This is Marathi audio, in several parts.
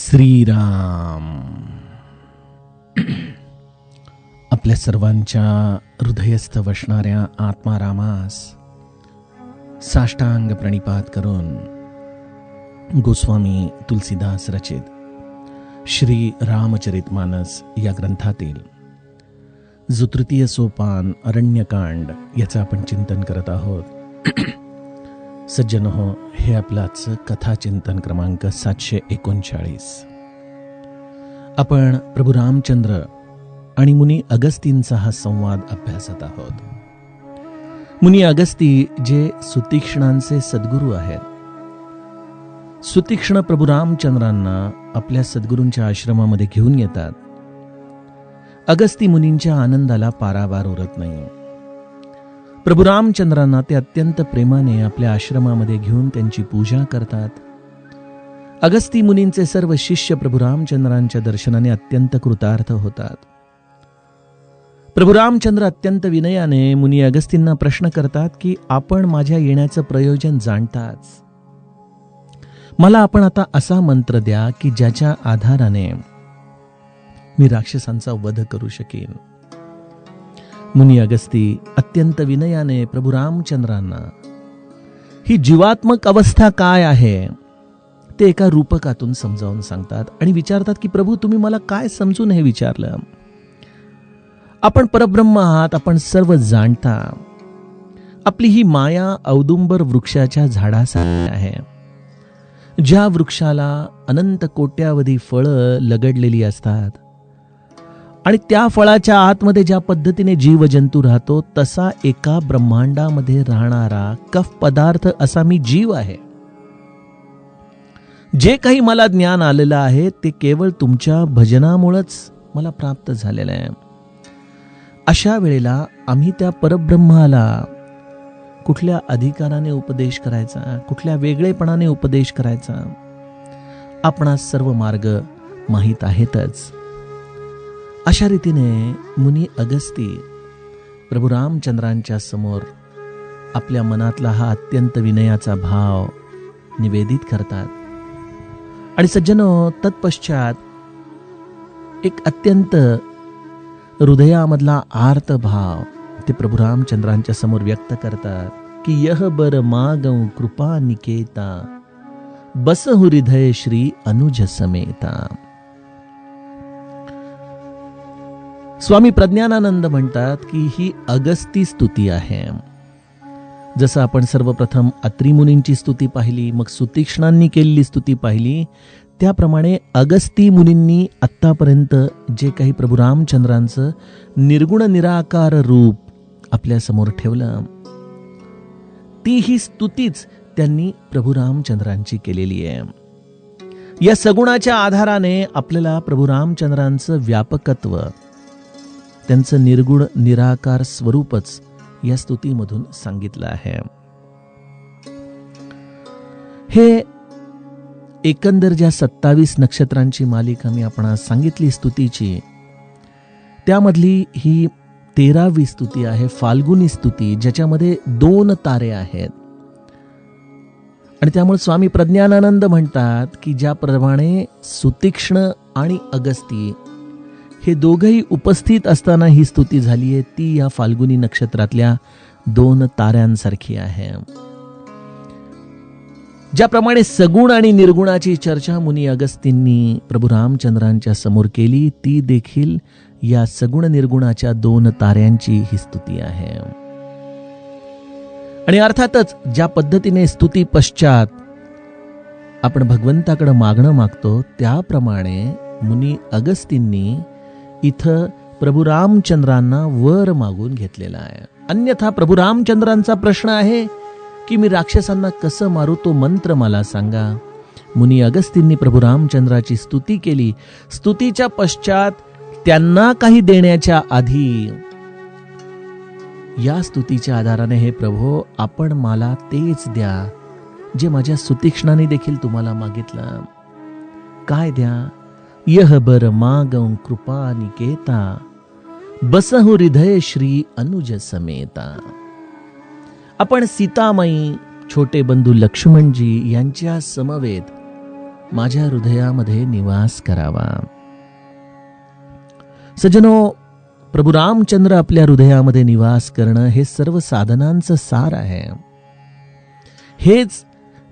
श्रीराम. आपल्या सर्वांच्या हृदयस्थ वसणाऱ्या आत्मारामास साष्टांग प्रणिपात करून गोस्वामी तुलसीदास रचित श्री रामचरितमानस या ग्रंथातील जो तृतीय सोपान अरण्यकांड याचं आपण चिंतन करत आहोत. सज्जनो, हे आपलाच कथाचिंतन क्रमांक 739. आपण प्रभू रामचंद्र आणि मुनी अगस्तींचा हा संवाद अभ्यासत आहोत. मुनी अगस्ती जे सुतीक्ष्णांचे सद्गुरू आहेत. सुतीक्ष्ण प्रभू रामचंद्रांना आपल्या सद्गुरूंच्या आश्रमामध्ये घेऊन येतात. अगस्ती मुनींच्या आनंदाला पारावार उरत नाही. प्रभू रामचंद्रांना ते अत्यंत प्रेमाने आपल्या आश्रमामध्ये घेऊन त्यांची पूजा करतात. अगस्ती मुनींचे सर्व शिष्य प्रभू रामचंद्रांच्या दर्शनाने अत्यंत कृतार्थ होतात. प्रभू रामचंद्र अत्यंत विनयाने मुनी अगस्तींना प्रश्न करतात की आपण माझ्या येण्याचं प्रयोजन जाणताच. मला आपण आता असा मंत्र द्या की ज्याच्या आधाराने मी राक्षसांचा वध करू शकेन. मुनी अगस्ती अत्यंत विनयाने प्रभू रामचंद्रांना ही जीवात्मक अवस्था काय आहे ते एका रूपकातून समजावून सांगतात आणि विचारतात की प्रभू, तुम्ही मला काय समजून हे विचारलं? आपण परब्रह्म आहात, आपण सर्व जाणता. आपली ही माया औदुंबर वृक्षाच्या झाडासारखी आहे, ज्या वृक्षाला अनंत कोट्यावधी फळं लगडलेली असतात आणि त्या फळाच्या आतमध्ये ज्या पद्धतीने जीवजंतू राहतो तसा एका ब्रह्मांडामध्ये राहणारा कफ पदार्थ असा मी जीव आहे. जे काही मला ज्ञान आलेलं आहे ते केवळ तुमच्या भजनामुळेच मला प्राप्त झालेलं आहे. अशा वेळेला आम्ही त्या परब्रह्माला कुठल्या अधिकाराने उपदेश करायचा, कुठल्या वेगळेपणाने उपदेश करायचा? आपणास सर्व मार्ग माहीत आहेतच. अशा रीतीने मुनी अगस्ती प्रभू रामचंद्रांच्या समोर आपल्या मनातला हा अत्यंत विनयाचा भाव निवेदित करतात. आणि सज्जनो, तत्पश्चात एक अत्यंत हृदयामधला आर्त भाव ते प्रभू रामचंद्रांच्या समोर व्यक्त करतात की यह बर मागं कृपा निकेता बसहु हृदय श्री अनुज समेता. स्वामी प्रज्ञानानंद म्हणतात की ही अगस्ती स्तुती आहे. जसं आपण सर्वप्रथम अत्री मुनींची स्तुती पाहिली, मग सुतीक्ष्णांनी केलेली स्तुती पाहिली, त्याप्रमाणे अगस्ती मुनींनी आत्तापर्यंत जे काही प्रभू रामचंद्रांचं निर्गुण निराकार रूप आपल्या समोर ठेवलं, ती ही स्तुतीच त्यांनी प्रभू रामचंद्रांची केलेली आहे. या सगुणाच्या आधाराने आपल्याला प्रभू रामचंद्रांचं व्यापकत्व, त्यांचं निर्गुण निराकार स्वरूपच या स्तुतीमधून सांगितलं आहे. हे एकंदर ज्या 27 नक्षत्रांची मालिका मी आपणास सांगितली स्तुतीची, त्यामधली ही 13वी स्तुती आहे, फाल्गुनी स्तुती, ज्याच्यामध्ये 2 तारे आहेत. आणि त्यामुळे स्वामी प्रज्ञानानंद म्हणतात की ज्याप्रमाणे सुतीक्ष्ण आणि अगस्ती हे दोघंही उपस्थित असताना ही स्तुती झाली आहे, ती या फाल्गुनी नक्षत्रातल्या 2 ताऱ्यांसारखी आहे. ज्याप्रमाणे सगुण आणि निर्गुणाची चर्चा मुनी अगस्तींनी प्रभू रामचंद्रांच्या समोर केली, ती देखील या सगुण निर्गुणाच्या 2 ताऱ्यांची ही स्तुती आहे. आणि अर्थातच ज्या पद्धतीने स्तुती पश्चात आपण भगवंताकडे मागणं मागतो, त्याप्रमाणे मुनी अगस्तींनी इथं प्रभू रामचंद्रांना वर मागून घेतलेला आहे. अन्यथा प्रभू रामचंद्रांचा प्रश्न आहे की मी राक्षसांना कसं मारू, तो मंत्र मला सांगा. मुनी अगस्तींनी प्रभू रामचंद्राची स्तुती केली. स्तुतीच्या पश्चात त्यांना काही देण्याच्या आधी या स्तुतीच्या आधाराने, हे प्रभो, आपण मला तेच द्या जे माझ्या सुतीक्ष्णाने देखील तुम्हाला मागितलं. काय द्या? यह बर मागं कृपा निकेता बसहु हृदय श्री अनुज समेता. आपण सीतामाई, छोटे बंधू लक्ष्मणजी यांच्या समवेत माझ्या हृदयामध्ये निवास करावा. सज्जनो, प्रभू रामचंद्र आपल्या हृदयामध्ये निवास करणं हे सर्व साधनांचं सार आहे. हेच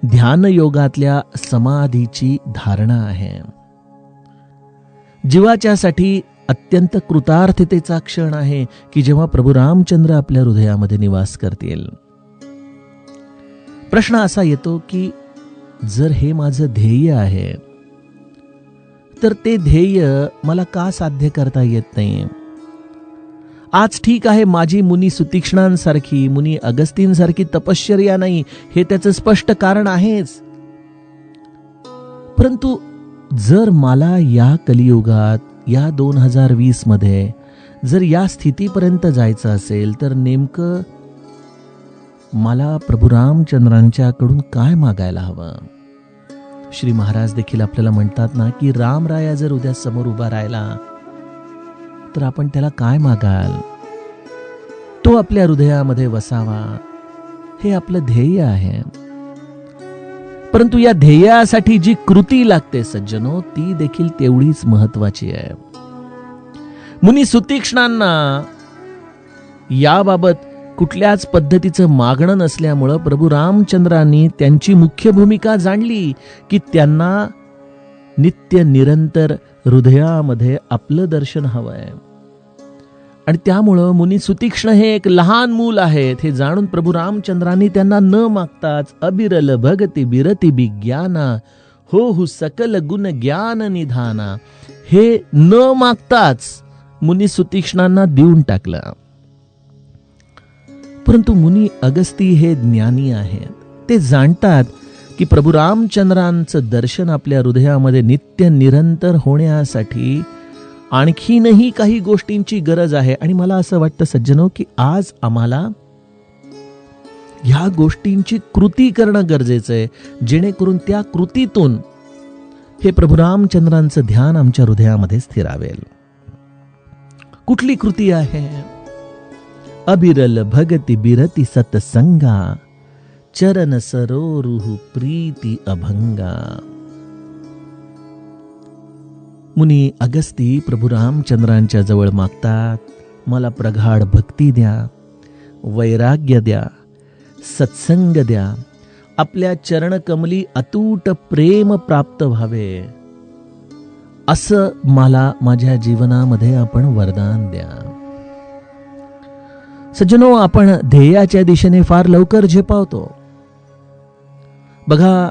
ध्यान योगातल्या समाधीची धारणा आहे. जीवाच्यासाठी अत्यंत कृतार्थतेचा क्षण आहे की जेव्हा प्रभू रामचंद्र आपल्या हृदयामध्ये निवास करतील. प्रश्न असा येतो की जर हे माझं ध्येय आहे तर ते ध्येय मला का साध्य करता येत नाही? आज ठीक आहे, माझी मुनी सुतीक्ष्णांसारखी, मुनी अगस्तींसारखी तपश्चर्या नाही, हे त्याचं स्पष्ट कारण आहेच. परंतु जर मला या कलियुगात, या 2020 मध्ये जर या स्थितीपर्यंत जायचं असेल तर नेमकं मला प्रभू रामचंद्रांच्याकडून काय मागायला हवं? श्री महाराज देखील आपल्याला म्हणतात ना की रामराया जर उद्या समोर उभा राहिला तर आपण त्याला काय मागाल? तो आपल्या हृदयामध्ये वसावा, हे आपलं ध्येय आहे. परंतु या ध्येयासाठी जी कृती लागते सज्जनो, ती देखील तेवढीच महत्वाची आहे. मुनी सुतीक्ष्णांना याबाबत कुठल्याच पद्धतीचं मागणं नसल्यामुळं प्रभू रामचंद्रांनी त्यांची मुख्य भूमिका जाणली की त्यांना नित्य निरंतर हृदयामध्ये आपलं दर्शन हवंय. आणि त्यामुळं मुनी सुतीक्ष्ण हे एक लहान मूल आहेत हे जाणून प्रभू रामचंद्रांनी त्यांना न मागताच अबिरल भगती बिरती विज्ञाना हो सकल गुण ज्ञान निधाना हे न मागताच मुनी सुतीक्ष्णांना देऊन टाकलं. परंतु मुनी अगस्ती हे ज्ञानी आहेत. ते जाणतात की प्रभू रामचंद्रांचं दर्शन आपल्या हृदयामध्ये नित्य निरंतर होण्यासाठी आणखीनही काही गोष्टींची गरज आहे. आणि मला असं वाटतं सज्जनो की आज आम्हाला ह्या गोष्टींची कृती करणं गरजेचं आहे, जेणेकरून त्या कृतीतून हे प्रभू रामचंद्रांचं ध्यान आमच्या हृदयामध्ये स्थिरावेल. कुठली कृती आहे? अबिरल भगती बिरती सतसंगा चरण सरोरुह प्रीती अभंगा. मुनी अगस्ती प्रभू रामचंद्रांच्या जवळ मागतात, मला प्रगाढ भक्ती द्या, वैराग्य द्या, सत्संग द्या, आपल्या चरणकमली अतूट प्रेम प्राप्त व्हावे, असं मला माझ्या जीवनामध्ये आपण वरदान द्या. सज्जनो, आपण ध्येयाच्या दिशेने फार लवकर झेपावतो. बघा,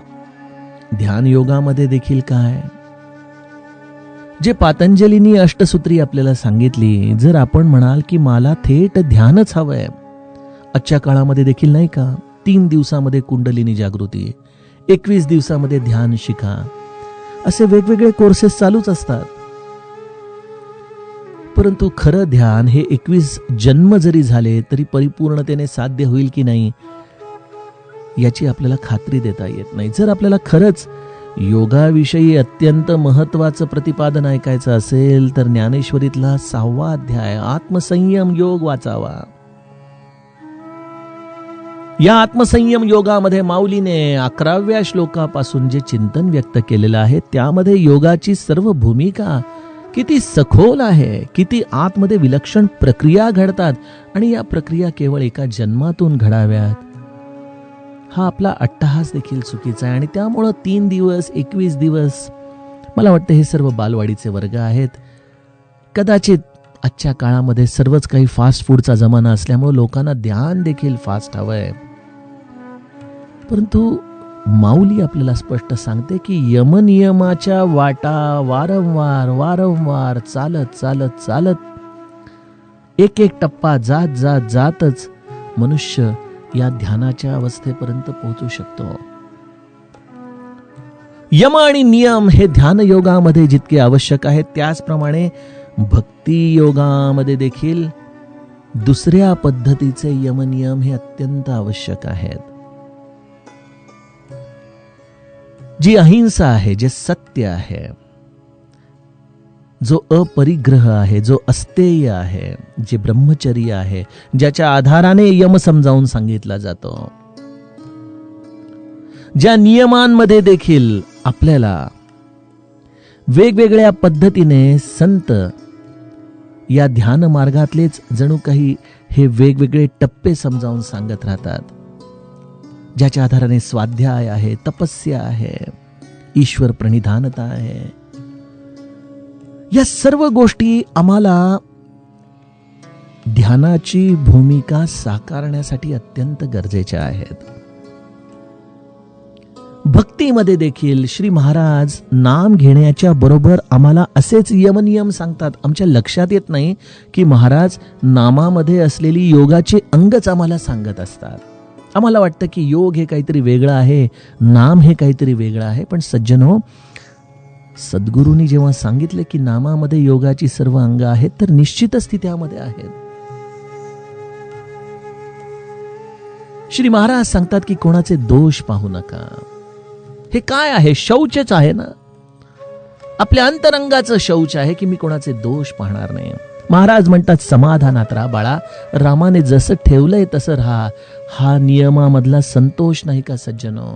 ध्यान योगामध्ये देखील काय, जे पातंजलींनी अष्टसूत्री आपल्याला सांगितली, जर आपण म्हणाल की मला थेट ध्यानच हवंय, आजच्या काळामध्ये देखील नाही का 3 दिवसामध्ये कुंडलिनी जागृती, 21 दिवसामध्ये ध्यान शिका, असे वेगवेगळे कोर्सेस चालूच असतात. परंतु खरं ध्यान हे 21 जन्म जरी झाले तरी परिपूर्णतेने साध्य होईल की नाही याची आपल्याला खात्री देता येत नाही. जर आपल्याला खरंच योगाविषयी अत्यंत महत्वाचं प्रतिपादन ऐकायचं असेल तर ज्ञानेश्वरीतला 6वा अध्याय आत्मसंयम योग वाचावा. या आत्मसंयम योगामध्ये माऊलीने 11व्या श्लोकापासून जे चिंतन व्यक्त केलेलं आहे त्यामध्ये योगाची सर्व भूमिका किती सखोल आहे, किती आतमध्ये विलक्षण प्रक्रिया घडतात आणि या प्रक्रिया केवळ एका जन्मातून घडाव्यात, हा आपला अट्टहास देखील चुकीचा आहे. आणि त्यामुळं 3 दिवस 21 दिवस मला वाटतं हे सर्व बालवाडीचे वर्ग आहेत. कदाचित आजच्या काळामध्ये सर्वच काही फास्ट फूडचा जमाना असल्यामुळे लोकांना ध्यान देखील फास्ट हवंय. परंतु माऊली आपल्याला स्पष्ट सांगते की यमनियमाच्या वाटा वारंवार वारंवार चालत चालत चालत एक एक टप्पा जात जात जातच मनुष्य या ध्यानाच्या अवस्थेपर्यंत पोहोचू शकतो. यम आणि नियम हे ध्यान योगामध्ये जितके आवश्यक आहेत त्याचप्रमाणे भक्ती योगामध्ये देखील दुसऱ्या पद्धतीचे यमनियम हे अत्यंत आवश्यक आहेत. जी अहिंसा आहे, जे सत्य आहे, जो अपरिग्रह आहे, जो अस्तेय आहे, जे ब्रह्मचर्य आहे, ज्याच्या आधाराने यम समजावून सांगितला जातो, ज्या नियमांमध्ये देखील आपल्याला वेगवेगळ्या पद्धतीने संत या ध्यान मार्गातलेच जणू काही हे वेगवेगळे टप्पे समजावून सांगत राहतात, ज्याच्या आधाराने स्वाध्याय आहे, तपस्या आहे, ईश्वर प्रणिधानता आहे. या सर्व गोष्टी आम्हाला ध्यानाची भूमिका साकारण्यासाठी अत्यंत गरजेच्या आहेत. भक्तीमध्ये देखील श्री महाराज नाम घेण्याच्या बरोबर आम्हाला असेच यमनियम सांगतात. आमच्या लक्षात येत नाही की महाराज नामामध्ये असलेली योगाचे अंगच आम्हाला सांगत असतात. आम्हाला वाटतं की योग हे काहीतरी वेगळं आहे, नाम हे काहीतरी वेगळं आहे. पण सज्जनो, सद्गुरूंनी जेव्हा सांगितले की नामामध्ये योगाची सर्व अंग आहेत, तर निश्चितच ती त्यामध्ये आहेत. श्री महाराज सांगतात की कोणाचे दोष पाहू नका. हे काय आहे? शौचच आहे ना. आपल्या अंतरंगाचं शौच आहे की मी कोणाचे दोष पाहणार नाही. महाराज म्हणतात समाधानात राहा बाळा, रामाने जसं ठेवलंय तसं राहा. हा नियमामधला संतोष नाही का सज्जनो?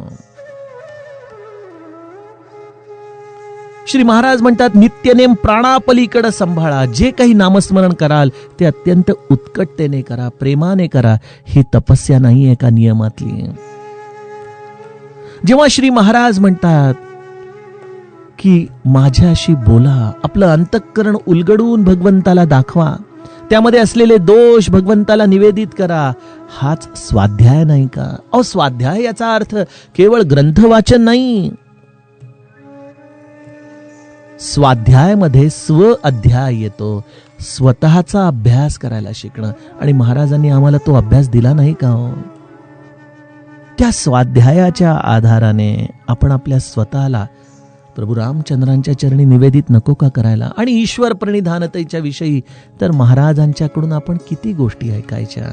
श्री महाराज म्हणतात नित्यनेम प्राणापलीकडे सांभाळा. जे काही नामस्मरण कराल ते अत्यंत उत्कटतेने करा, प्रेमाने करा. ही तपस्या नाहीये का नियमातली? जेव्हा श्री महाराज म्हणतात की माझ्याशी बोला, आपलं अंतःकरण उलगडून भगवंताला दाखवा, त्यामध्ये असलेले दोष भगवंताला निवेदित करा, हाच स्वाध्याय नाही का? अहो, स्वाध्याय याचा अर्थ केवळ ग्रंथ वाचन नाही. स्वाध्यायामध्ये स्व अध्याय येतो, स्वतःचा अभ्यास करायला शिकणं. आणि महाराजांनी आम्हाला तो अभ्यास दिला नाही का हो? त्या स्वाध्यायाच्या आधाराने आपण आपल्या स्वतःला प्रभू रामचंद्रांच्या चरणी निवेदित नको का करायला? आणि ईश्वर प्रणिधानतेच्या विषयी तर महाराजांच्याकडून आपण किती गोष्टी ऐकायच्या.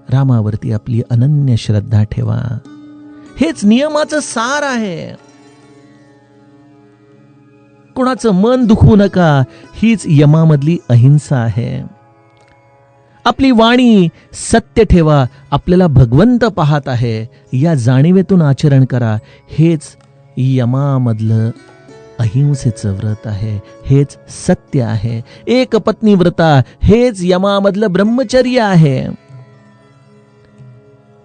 रामावरती आपली अनन्य श्रद्धा ठेवा, हेच नियमाचं सार आहे. कोणाचं मन दुखवू नका, हीच यमामधली अहिंसा आहे. आपली वाणी सत्य ठेवा, आपल्याला भगवंत पाहत आहे या जाणीवेतून आचरण करा. हेच यमामधलं अहिंसेचं व्रत आहे, हेच सत्य आहे. एक पत्नी व्रता हेच यमामधलं ब्रह्मचर्य आहे.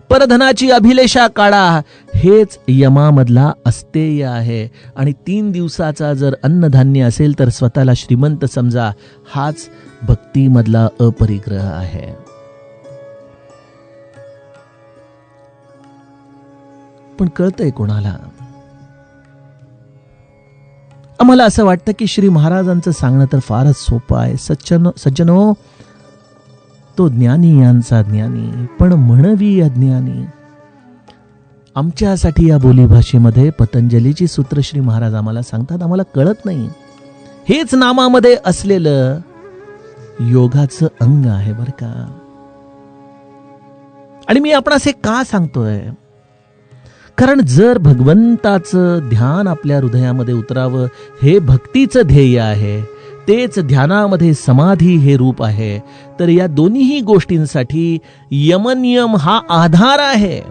परधनाची अभिलेषा काढा हेच यमामधला अस्तेय आहे. आणि 3 दिवसाचा जर अन्नधान्य असेल तर स्वतःला श्रीमंत समजा, हाच भक्तीमधला अपरिग्रह आहे. पण कळतंय कोणाला? आम्हाला असं वाटतं की श्री महाराजांचं सांगणं तर फारच सोपं आहे. सज्जनो, तो ज्ञानी यांचा ज्ञानी, पण म्हणवी अज्ञानी. आमच्यासाठी या बोलीभाषेमध्ये पतंजलीची सूत्र श्री महाराज आम्हाला सांगतात, आम्हाला कळत नाही. हेच नामामध्ये असलेलं योगाचं अंग आहे बरं का. आणि मी आपणास हे का सांगतोय? कारण जर भगवंताचं ध्यान आपल्या हृदयामध्ये उतरावं हे भक्तीचं ध्येय आहे, तेच ध्यानामध्ये समाधी हे रूप आहे, तर या दोन्ही गोष्टींसाठी यमनियम हा आधार आहे.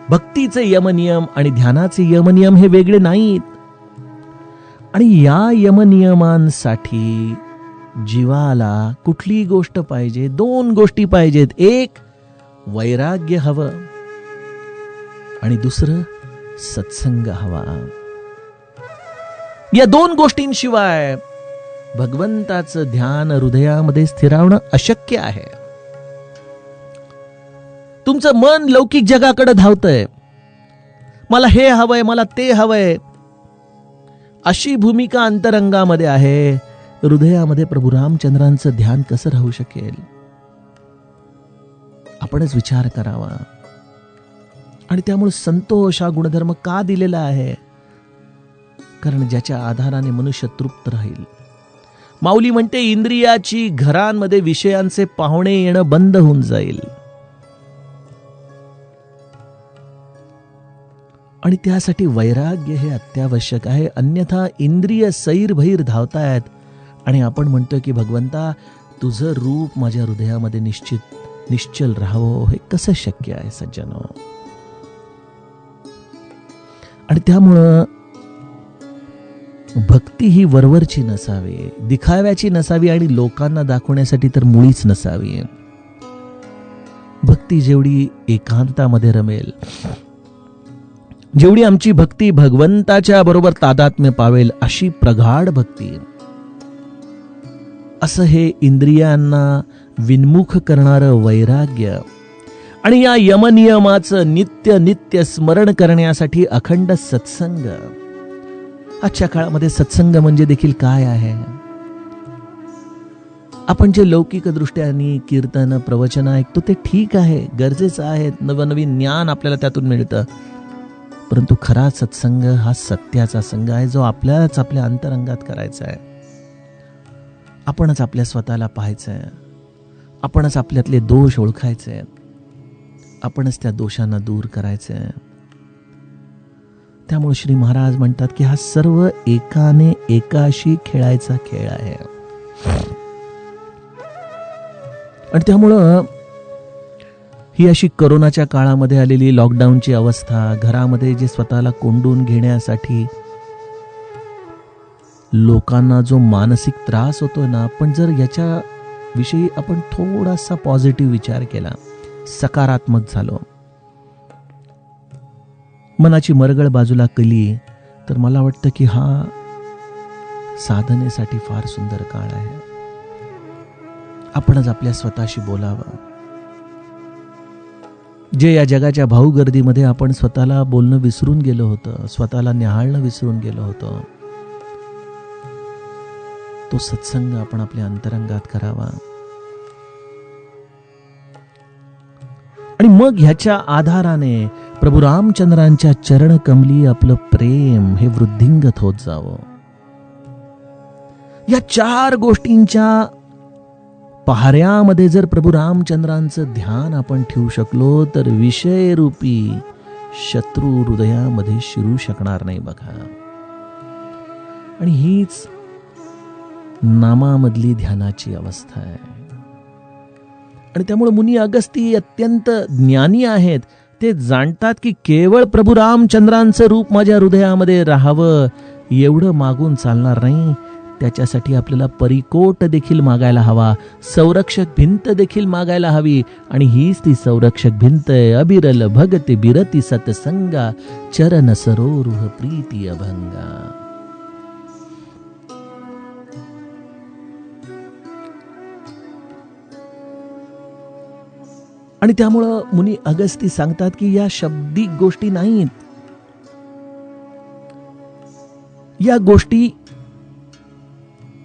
भक्तीचे यमनियम आणि ध्यानाचे यमनियम हे वेगळे नाहीत. आणि या यमनियमांसाठी जीवाला कुठली गोष्ट पाहिजे? 2 गोष्टी पाहिजेत. एक वैराग्य हवं आणि दुसरं सत्संग हवा. या 2 गोष्टींशिवाय भगवंताचं ध्यान हृदयामध्ये स्थिरावणं अशक्य आहे. तुमचं मन लौकिक जगाकडे धावतंय, मला हे हवंय, मला ते हवंय, अशी भूमिका अंतरंगामध्ये आहे. हृदयामध्ये प्रभू रामचंद्रांचं ध्यान कसं राहू शकेल? आपणच विचार करावा. आणि त्यामुळे संतोष हा गुणधर्म का दिलेला आहे? कारण ज्याच्या आधाराने मनुष्य तृप्त राहील. माऊली म्हणते इंद्रियाची घरांमध्ये विषयांचे पाहुणे येणं बंद होऊन जाईल. आणि त्यासाठी वैराग्य हे अत्यावश्यक आहे. अन्यथा इंद्रिय सैरभैर धावतायत आणि आपण म्हणतोय की भगवंता तुझं रूप माझ्या हृदयामध्ये निश्चल राहावं. हे कसं शक्य आहे सज्जनो? आणि त्यामुळं भक्ती ही वरवरची नसावी, दिखाव्याची नसावी आणि लोकांना दाखवण्यासाठी तर मुळीच नसावी. भक्ती जेवढी एकांतामध्ये रमेल, जेवढी आमची भक्ती भगवंताच्या बरोबर तादात्म्य पावेल, अशी प्रगाढ भक्ती, असं हे इंद्रियांना विन्मुख करणारं वैराग्य आणि या यमनियमाचं नित्य नित्य स्मरण करण्यासाठी अखंड सत्संग. आजच्या काळामध्ये सत्संग म्हणजे देखील काय आहे? आपण जे लौकिक दृष्ट्याने कीर्तन प्रवचन ऐकतो ते ठीक आहे, गरजेचं आहे, नवनवीन ज्ञान आपल्याला त्यातून मिळतं. परंतु खरा सत्संग हा सत्याचा संग आहे, जो आपल्यालाच आपल्या अंतरंगात करायचा आहे. आपणच आपल्या स्वतःला पाहायचंय, आपणच आपल्यातले दोष ओळखायचे, आपणच त्या दोषांना दूर करायचे. त्यामुळे श्री महाराज म्हणतात की हा सर्व एकाने एकाशी खेळायचा खेळ आहे. आणि त्यामुळं ही अशी कोरोनाच्या काळामध्ये आलेली लॉकडाऊनची अवस्था, घरामध्ये जे स्वतःला कोंडून घेण्यासाठी लोकांना जो मानसिक त्रास होतोय ना, पण जर याच्या विषयी आपण थोडासा पॉझिटिव्ह विचार केला, सकारात्मक झालो, मनाची मरगळ बाजूला केली, तर मला वाटतं की हा साधनेसाठी फार सुंदर काळ आहे. आपणच आपल्या स्वतःशी बोलावं. जे या जगाच्या भाऊगर्दीमध्ये आपण स्वतःला बोलणं विसरून गेलो होतं, स्वतःला निहाळणं विसरून गेलो होतं, तो सत्संग आपण आपल्या अंतरंगात करावा. आणि मग ह्याच्या आधाराने प्रभू रामचंद्रांच्या चरण कमली आपलं प्रेम हे वृद्धिंगत होत जावं. या 4 गोष्टींच्या पहाऱ्यामध्ये जर प्रभू रामचंद्रांचं ध्यान आपण ठेवू शकलो, तर विषयरूपी शत्रू हृदयामध्ये शिरू शकणार नाही बघा. आणि हीच नामामधली ध्यानाची अवस्था आहे. आणि त्यामुळे मुनी अगस्ती अत्यंत ज्ञानी आहेत. ते जाणतात की केवळ प्रभू रामचंद्रांचं रूप माझ्या हृदयामध्ये राहावं एवढं मागून चालणार नाही. त्याच्यासाठी आपल्याला परिकोट देखील मागायला हवा, संरक्षक भिंत देखील मागायला हवी. आणि हीच ती संरक्षक भिंत आहे. अबिरल भगती बिरती सतसंगा, चरण सरोरुह प्रीती अभंगा. आणि त्यामुळं मुनी अगस्ती सांगतात की या शब्दिक गोष्टी नाहीत, या गोष्टी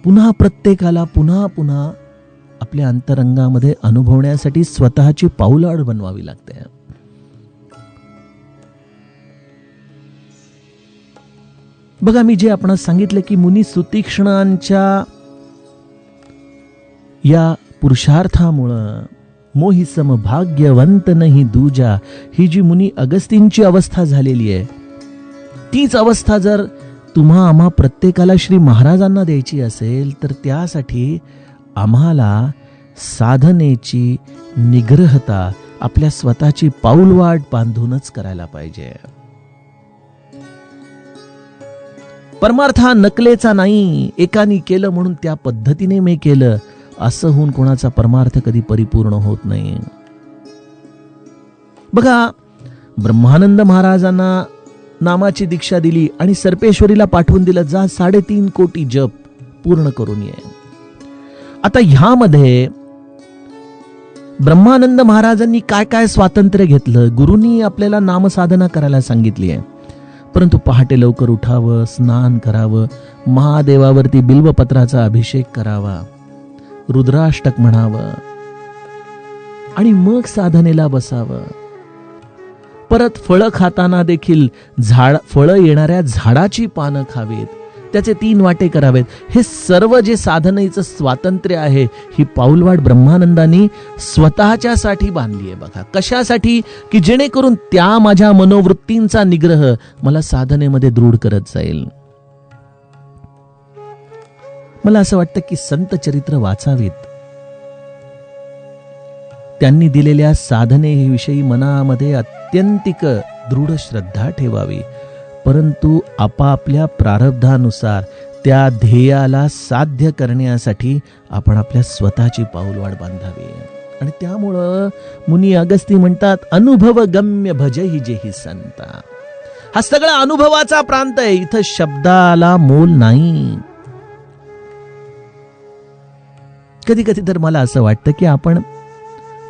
पुन्हा प्रत्येकाला पुन्हा पुन्हा आपल्या अंतरंगामध्ये अनुभवण्यासाठी स्वतःची पाऊलवाट बनवावी लागते. बघा, मी जे आपणास सांगितलं की मुनी सुतीक्ष्णांच्या या पुरुषार्थामुळं मोही समभाग्यवंत नाही दूजा, ही जी मुनी अगस्तींची अवस्था झालेली आहे, तीच अवस्था जर तुम्हा आम्हा प्रत्येकाला श्री महाराजांना द्यायची असेल, तर त्यासाठी आम्हाला साधनेची निग्रहता आपल्या स्वतःची पाऊलवाट बांधूनच करायला पाहिजे. परमार्थ हा नकलेचा नाही, एकाने केलं म्हणून त्या पद्धतीने मी केलं असं होऊन कोणाचा परमार्थ कधी परिपूर्ण होत नाही. बघा, ब्रह्मानंद महाराजांना नामाची दीक्षा दिली आणि सर्पेश्वरीला पाठवून दिलं, जा 3.5 कोटी जप पूर्ण करून ये. आता ह्यामध्ये ब्रह्मानंद महाराजांनी काय काय स्वातंत्र्य घेतलं? गुरुंनी आपल्याला नामसाधना करायला सांगितली आहे, परंतु पहाटे लवकर उठावं, स्नान करावं, महादेवावरती बिल्वपत्राचा अभिषेक करावा, रुद्राष्टक म्हणावं आणि मग साधनेला बसावं. परत फळं खाताना देखील फळं येणाऱ्या झाडाची पानं खावीत, त्याचे 3 वाटे करावेत. हे सर्व जे साधनेचं स्वातंत्र्य आहे, ही पाऊलवाट ब्रह्मानंदांनी स्वतःच्यासाठी बांधली आहे. बघा, कशासाठी? की जेणेकरून त्या माझ्या मनोवृत्तींचा निग्रह मला साधनेमध्ये दृढ करत जाईल. मला असं वाटतं की संत चरित्र वाचावीत, त्यांनी दिलेल्या साधनेविषयी मनामध्ये अत्यंतिक दृढ श्रद्धा ठेवावी. परंतु आपापल्या प्रारब्धानुसार त्या ध्येयाला साध्य करण्यासाठी आपण आपल्या स्वतःची पाऊलवाट बांधावी. आणि त्यामुळं मुनी अगस्ती म्हणतात, अनुभव गम्य भजहि जेहि संता. हा सगळा अनुभवाचा प्रांत आहे, इथं शब्दाला मोल नाही. कधी कधी तर मला असं वाटतं की आपण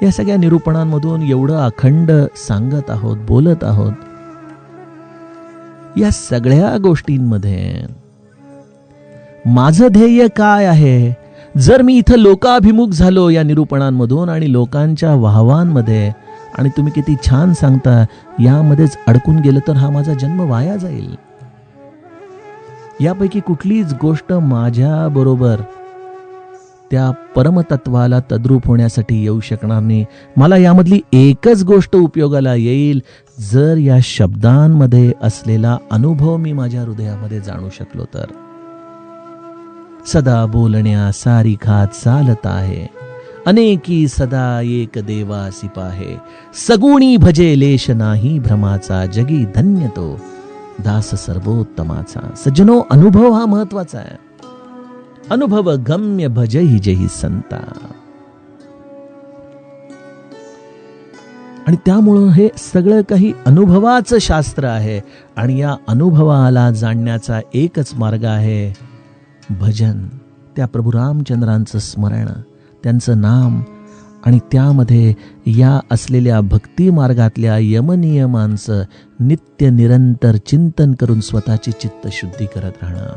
या सगळ्या निरूपणांमधून एवढं अखंड सांगत आहोत, बोलत आहोत, या सगळ्या गोष्टींमध्ये माझं ध्येय काय आहे? जर मी इथं लोकाभिमुख झालो या निरूपणांमधून आणि लोकांच्या वाहवांमध्ये, आणि तुम्ही किती छान सांगता, यामध्येच अडकून गेलं तर हा माझा जन्म वाया जाईल. यापैकी कुठलीच गोष्ट माझ्या बरोबर त्या परमतत्वाला तद्रूप होण्यासाठी येऊ शकणार नाही. मला यामधली एकच गोष्ट उपयोगाला येईल, जर या शब्दांमध्ये असलेला अनुभव मी माझ्या हृदयामध्ये जाणू शकलो तर. सदा बोलण्या सारिखा चालत आहे, अनेकी सदा एक देवासी पाहे. सगुणी भजे लेश नाही भ्रमाचा, जगी धन्य तो दास सर्वोत्तमाचा. सज्जनो, अनुभव हा महत्वाचा आहे. अनुभव गम्य भजहि जेहि संता. आणि त्यामुळं हे सगळं काही अनुभवाचं शास्त्र आहे. आणि या अनुभवाला जाणण्याचा एकच मार्ग आहे भजन, त्या प्रभू रामचंद्रांचं स्मरण, त्यांचं नाम, आणि त्यामध्ये या असलेल्या भक्ती मार्गातल्या यमनियमांचं नित्य निरंतर चिंतन करून स्वतःची चित्तशुद्धी करत राहणं.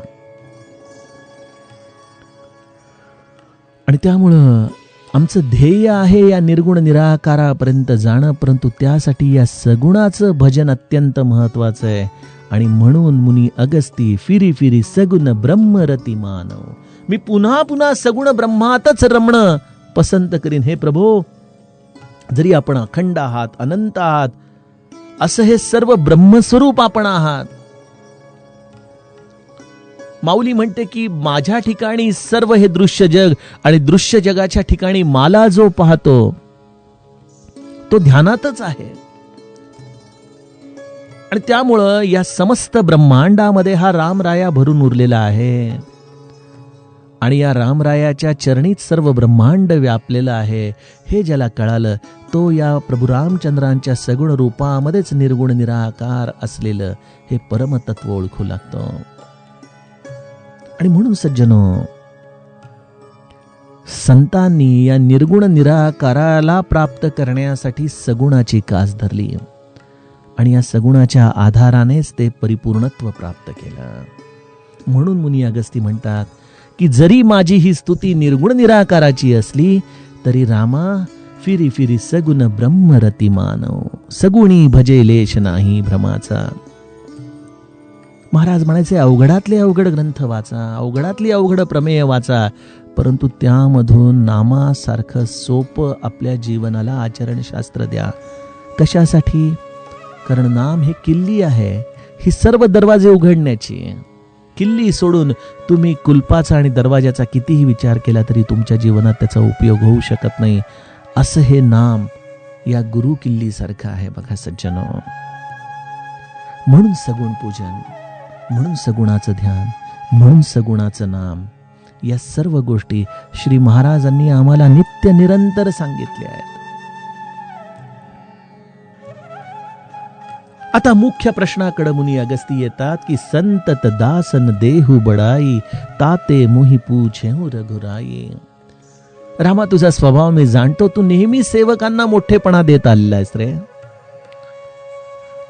आणि त्यामुळं आमचं ध्येय आहे या निर्गुण निराकारापर्यंत जाणं, परंतु त्यासाठी या सगुणाचं भजन अत्यंत महत्वाचं आहे. आणि म्हणून मुनी अगस्ती फिरी फिरी सगुण ब्रह्मरती मानव. मी पुन्हा पुन्हा सगुण ब्रह्मातच रमणं पसंत करीन. हे प्रभो, जरी आपण अखंड आहात, अनंत आहात, असं हे सर्व ब्रह्मस्वरूप आपण आहात. माऊली म्हणते की माझ्या ठिकाणी सर्व हे दृश्य जग, आणि दृश्य जगाच्या ठिकाणी मला जो पाहतो तो ध्यानातच आहे. आणि त्यामुळं या समस्त ब्रह्मांडामध्ये हा रामराया भरून उरलेला आहे. आणि या रामरायाच्या चरणीत सर्व ब्रह्मांड व्यापलेलं आहे. हे ज्याला कळालं तो या प्रभू रामचंद्रांच्या सगुण रूपामध्येच निर्गुण निराकार असलेलं हे परमतत्व ओळखू लागतो. आणि म्हणून सज्जनो, संतांनी या निर्गुण निराकाराला प्राप्त करण्यासाठी सगुणाची कास धरली, आणि या सगुणाच्या आधारानेच ते परिपूर्णत्व प्राप्त केलं. म्हणून मुनी अगस्ती म्हणतात की जरी माझी ही स्तुती निर्गुण निराकाराची असली तरी रामा फिरी फिरी सगुण ब्रह्मरती मानव. सगुणी भजे लेश नाही भ्रमाचा. महाराज म्हणायचे, अवघडातले अवघड ग्रंथ वाचा, अवघडातली अवघड प्रमेय वाचा, परंतु त्यामधून नामासारखं सोपं आपल्या जीवनाला आचरणशास्त्र द्या. कशासाठी? कारण नाम हे किल्ली आहे, ही सर्व दरवाजे उघडण्याची. किल्ली सोडून तुम्ही कुलपाचा आणि दरवाजाचा कितीही विचार केला तरी तुमच्या जीवनात त्याचा उपयोग होऊ शकत नाही. असं हे नाम या गुरु किल्ली सारखं आहे बघा सज्जनो. म्हणून सगुण पूजन, म्हणून सगुणाचं ध्यान, म्हणून सगुणाचं नाम, या सर्व गोष्टी श्री महाराजांनी आम्हाला नित्य निरंतर सांगितल्या आहेत. आता मुख्य प्रश्नाकडे मुनी अगस्ती येतात की संतत दासन देहू बडाई, ताते मोही पूछे रघुराई. रामा, तुझा स्वभाव मी जाणतो, तू नेहमी सेवकांना मोठेपणा देत आलेला आहेस रे.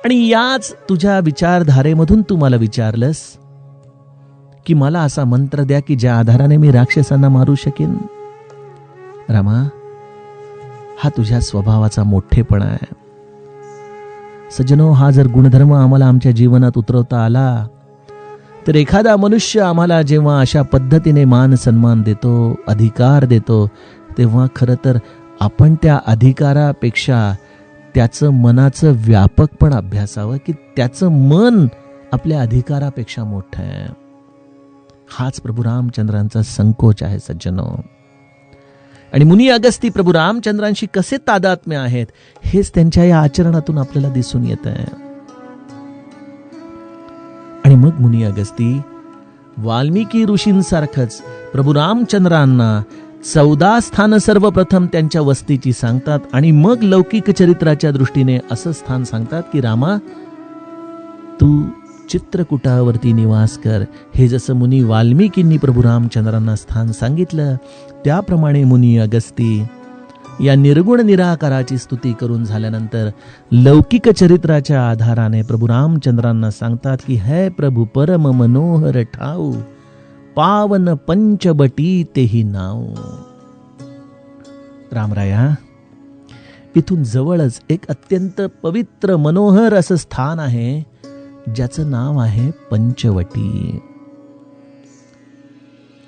आणि याच तुझ्या विचारधारेमधून तू मला विचारलंस की मला असा मंत्र द्या की ज्या आधाराने मी राक्षसांना मारू शकेन. रामा, हा तुझ्या स्वभावाचा मोठेपणा आहे. सज्जनो, हा जर गुणधर्म आम्हाला आमच्या जीवनात उतरवता आला तर एखादा मनुष्य आम्हाला जेव्हा अशा पद्धतीने मान सन्मान देतो, अधिकार देतो, तेव्हा खरं तर आपण त्या अधिकारापेक्षा त्याचं मनाचं व्यापकपण अभ्यासावं की त्याचं मन आपल्या अधिकारापेक्षा मोठं आहे. हाच प्रभू रामचंद्रांचा संकोच आहे सज्जनो. आणि मुनी अगस्ती प्रभू रामचंद्रांशी कसे तादात्म्य आहेत हेच त्यांच्या या आचरणातून आपल्याला दिसून येत आहे. मग मुनी अगस्ती वाल्मिकी ऋषींसारखंच प्रभू रामचंद्रांना 14 स्थानं सर्वप्रथम त्यांच्या वस्तीची सांगतात आणि मग लौकिक चरित्राच्या दृष्टीने असं स्थान सांगतात की रामा, तू चित्रकूटावरती निवास कर. हे जसं मुनी वाल्मिकींनी प्रभू रामचंद्रांना स्थान सांगितलं, त्याप्रमाणे मुनी अगस्ती या निर्गुण निराकाराची स्तुती करून झाल्यानंतर लौकिक चरित्राच्या आधाराने प्रभू रामचंद्रांना सांगतात की हे प्रभू परम मनोहर ठाऊ, पावन पंचबटी तेही नाव. रामराया, इथून जवळच एक अत्यंत पवित्र मनोहर असं स्थान आहे ज्याचं नाव आहे पंचवटी.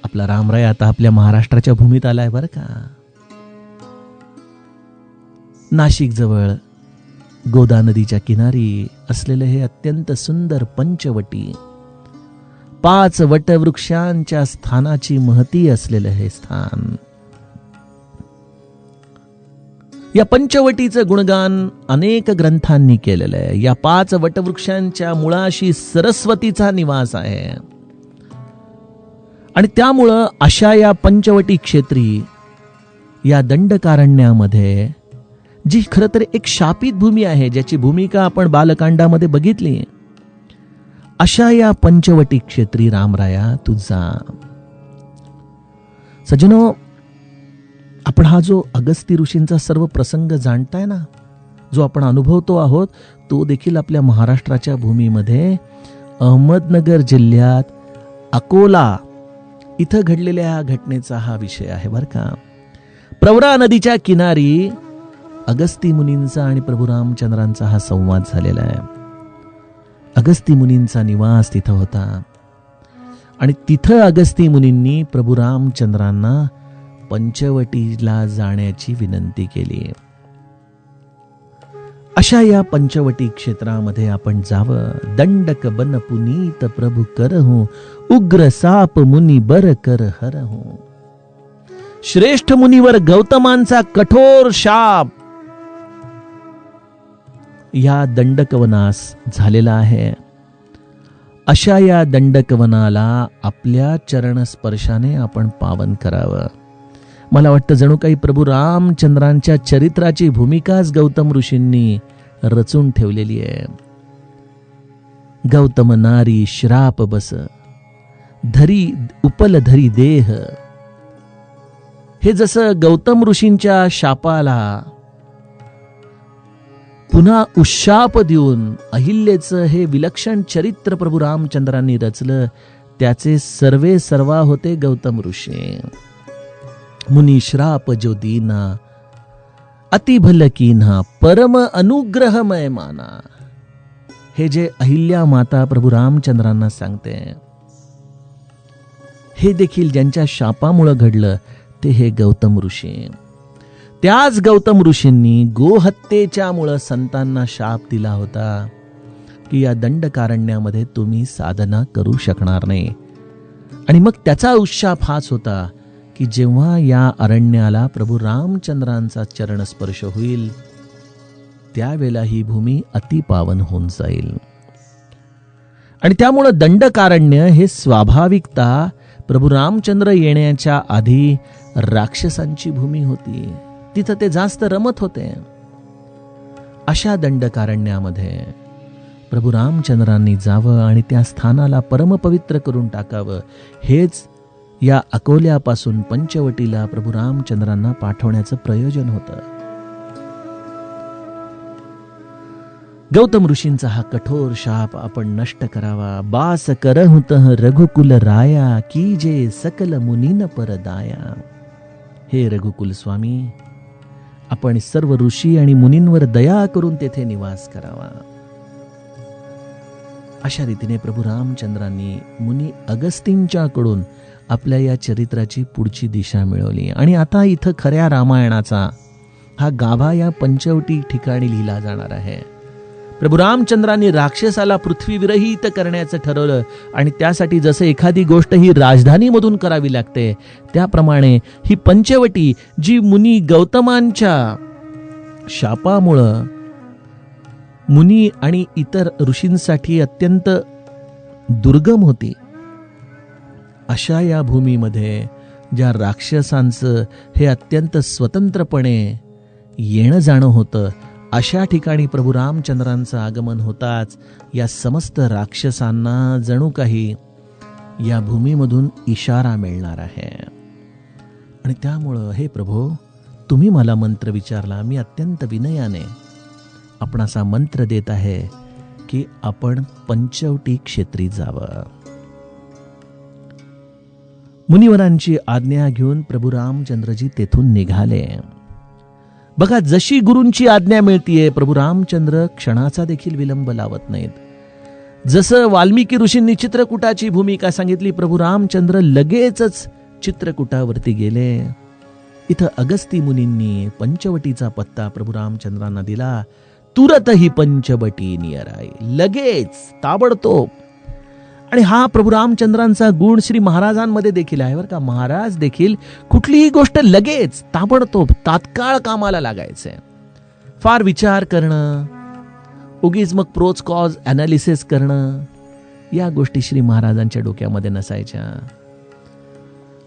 आपला रामराय आता आपल्या महाराष्ट्राच्या भूमीत आलाय बरं का. नाशिक जवळ गोदा नदीच्या किनारी असलेलं हे अत्यंत सुंदर पंचवटी, 5 वटवृक्षांच्या स्थानाची महती असलेलं हे स्थान. या पंचवटीचं गुणगान अनेक ग्रंथांनी केलेलं आहे. या 5 वटवृक्षांच्या मुळाशी सरस्वतीचा निवास आहे आणि त्यामुळं अशा या पंचवटी क्षेत्री, या दंडकारण्यामध्ये, जी खरं तर एक शापित भूमी आहे, ज्याची भूमिका आपण बालकांडामध्ये बघितली, अशा या पंचवटी क्षेत्री रामराया तुझा. सज्जनो, आपण हा जो अगस्ती ऋषींचा सर्व प्रसंग जाणताय ना, जो आपण अनुभवतो आहोत, तो देखील आपल्या महाराष्ट्राच्या भूमीमध्ये अहमदनगर जिल्ह्यात अकोला इथं घडलेल्या घटनेचा हा विषय आहे बरं का. प्रवरा नदीच्या किनारी अगस्ती मुनींचा आणि प्रभू रामचंद्रांचा हा संवाद झालेला आहे. अगस्ती मुनींचा निवास तिथं होता आणि तिथं अगस्ती मुनींनी प्रभू रामचंद्रांना पंचवटीला जाण्याची विनंती केली. अशा या पंचवटी क्षेत्रामध्ये आपण जावं. दंडक बन पुनीत प्रभू करहू, उग्र साप मुनी बर कर हरहू. श्रेष्ठ मुनीवर गौतमांचा कठोर शाप या दंडकवनास झालेला आहे. अशा या दंडकवनाला आपल्या चरण स्पर्शाने आपण पावन करावं. मला वाटतं जणू काही प्रभू रामचंद्रांच्या चरित्राची भूमिकाच गौतम ऋषींनी रचून ठेवलेली आहे. गौतम नारी श्राप बस, धरी उपल धरी देह. हे जसं गौतम ऋषींच्या शापाला पुन्हा उशाप देऊन अहिल्याचं हे विलक्षण चरित्र प्रभू रामचंद्रांनी रचलं, त्याचे सर्वे सर्वा होते गौतम ऋषी. मुनी श्राप जो दीना, अति भल कीन्हा, परम अनुग्रहमय माना. हे जे अहिल्या माता प्रभू रामचंद्रांना सांगते, हे देखील ज्यांच्या शापामुळे घडलं ते हे गौतम ऋषी. त्याच गौतम ऋषींनी गोहत्येच्या मुळे संतांना शाप दिला होता की या दंडकारण्यामध्ये तुम्ही साधना करू शकणार नाही. आणि मग त्याचा उशाप हाच होता की जेव्हा या अरण्याला प्रभू रामचंद्रांचा चरणस्पर्श होईल, त्यावेळेला ही भूमी अतिपावन होऊन जाईल. आणि त्यामुळे दंडकारण्य हे स्वाभाविकता प्रभू रामचंद्र येण्याच्या आधी राक्षसांची भूमी होती. तिथं ते जास्त रमत होते. अशा दंडकारण्यामध्ये प्रभू रामचंद्रांनी जावं आणि त्या स्थानाला परमपवित्र करून टाकावं. हेच या अकोल्यापासून पंचवटीला प्रभू रामचंद्रांना पाठवण्याचं प्रयोजन होतं. गौतम ऋषींचा हा कठोर शाप आपण नष्ट करावा. बास करहुतः रघुकुल राया, की जे सकल मुनीन परदाया. हे रघुकुल स्वामी, आपण सर्व ऋषी आणि मुनींवर दया करून तेथे निवास करावा. अशा रीतीने प्रभू रामचंद्रांनी मुनी अगस्तींच्याकडून आपल्या या चरित्राची पुढची दिशा मिळवली. आणि आता इथं खऱ्या रामायणाचा हा गाभा या पंचवटी ठिकाणी लिहिला जाणार आहे. प्रभू रामचंद्रांनी राक्षसाला पृथ्वी विरहित करण्याचं ठरवलं आणि त्यासाठी जसं एखादी गोष्ट ही राजधानीमधून करावी लागते, त्याप्रमाणे ही पंचवटी जी मुनी गौतमांच्या शापामुळं मुनी आणि इतर ऋषींसाठी अत्यंत दुर्गम होती. अशा या भूमीमध्ये ज्या राक्षसांचं हे अत्यंत स्वतंत्रपणे येणं जाणं होतं, अशा ठिकाणी प्रभू रामचंद्रांचं आगमन होताच या समस्त राक्षसांना जणू काही या भूमीमधून इशारा मिळणार आहे. आणि त्यामुळं हे प्रभू, तुम्ही मला मंत्र विचारला, मी अत्यंत विनयाने आपणास मंत्र देत आहे की आपण पंचवटी क्षेत्री जावं. मुनिवरांची आज्ञा घेऊन प्रभू रामचंद्रजी तेथून निघाले. बघा, जशी गुरूंची आज्ञा मिळतीये, प्रभू रामचंद्र क्षणाचा देखील विलंब लावत नाहीत. जसं वाल्मिकी ऋषींनी चित्रकूटाची भूमिका सांगितली, प्रभू रामचंद्र लगेचच चित्रकूटावरती गेले. इथं अगस्ती मुनींनी पंचवटीचा पत्ता प्रभू रामचंद्रांना दिला. तुरत ही पंचवटी नियर आहे, लगेच, ताबडतोब. आणि हा प्रभू रामचंद्रांचा गुण श्री महाराजांमध्ये देखील आहे बरं का. महाराज देखील कुठलीही गोष्ट लगेच, ताबडतोब, तात्काळ कामाला लागायचंय. फार विचार करणं, उगीच मग प्रोज कॉज ॲनालिसिस करणं, या गोष्टी श्री महाराजांच्या डोक्यामध्ये नसायच्या.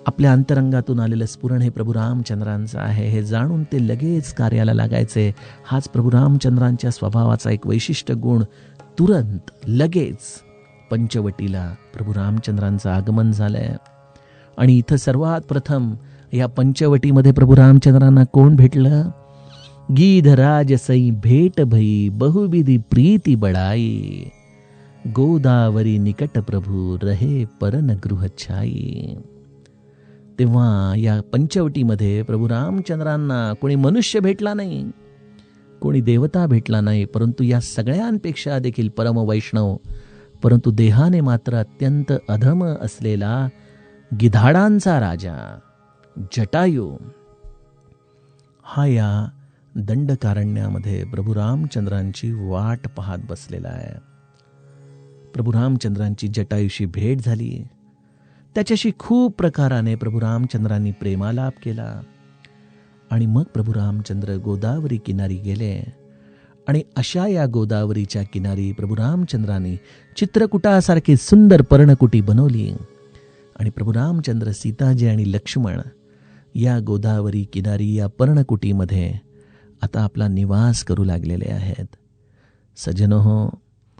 आपल्या अंतरंगातून आलेलं स्फुरण हे प्रभू रामचंद्रांचं आहे हे जाणून ते लगेच कार्याला लागायचे. हाच प्रभू रामचंद्रांच्या स्वभावाचा एक वैशिष्ट्य गुण. तुरंत, लगेच पंचवटीला प्रभू रामचंद्रांचं आगमन झालंय. आणि इथं सर्वात प्रथम या पंचवटीमध्ये प्रभू रामचंद्रांना कोण भेटलं? गीधराज सई भेट भई, बहुविधी प्रीती बडाई, गोदावरी निकट प्रभू रहे परन गृह छाई. तेव्हा या पंचवटीमध्ये प्रभू रामचंद्रांना कोणी मनुष्य भेटला नाही, कोणी देवता भेटला नाही, परंतु या सगळ्यांपेक्षा देखील परम वैष्णव, परंतु देहाने मात्र अत्यंत अधम असलेला गिधाडांचा राजा जटायू हा या दंडकारण्यामध्ये प्रभू रामचंद्रांची वाट पाहत बसलेला आहे. प्रभू रामचंद्रांची जटायूशी भेट झाली. त्याच्याशी खूप प्रकाराने प्रभू रामचंद्रांनी प्रेमालाप केला. आणि मग प्रभू रामचंद्र गोदावरी किनारी गेले. आणि अशा या गोदावरीच्या किनारी प्रभू रामचंद्रांनी चित्रकूटासारखी सुंदर पर्णकुटी बनवली. आणि प्रभू रामचंद्र, सीताजी आणि लक्ष्मण या गोदावरी किनारी या पर्णकुटीमध्ये आता आपला निवास करू लागलेले आहेत. सज्जनहो,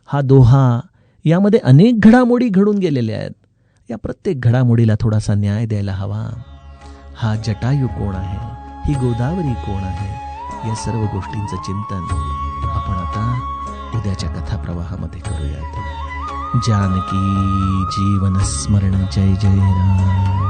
हा दोहा यामध्ये अनेक घडामोडी घडून गेलेल्या आहेत. या प्रत्येक घडामोडीला थोडासा न्याय द्यायला हवा. हा जटायू कोण आहे, ही गोदावरी कोण आहे, या सर्व गोष्टींचं चिंतन आपण आता उद्याच्या कथाप्रवाहामध्ये करूयात. जानकी जीवन स्मरण. जय जय राम.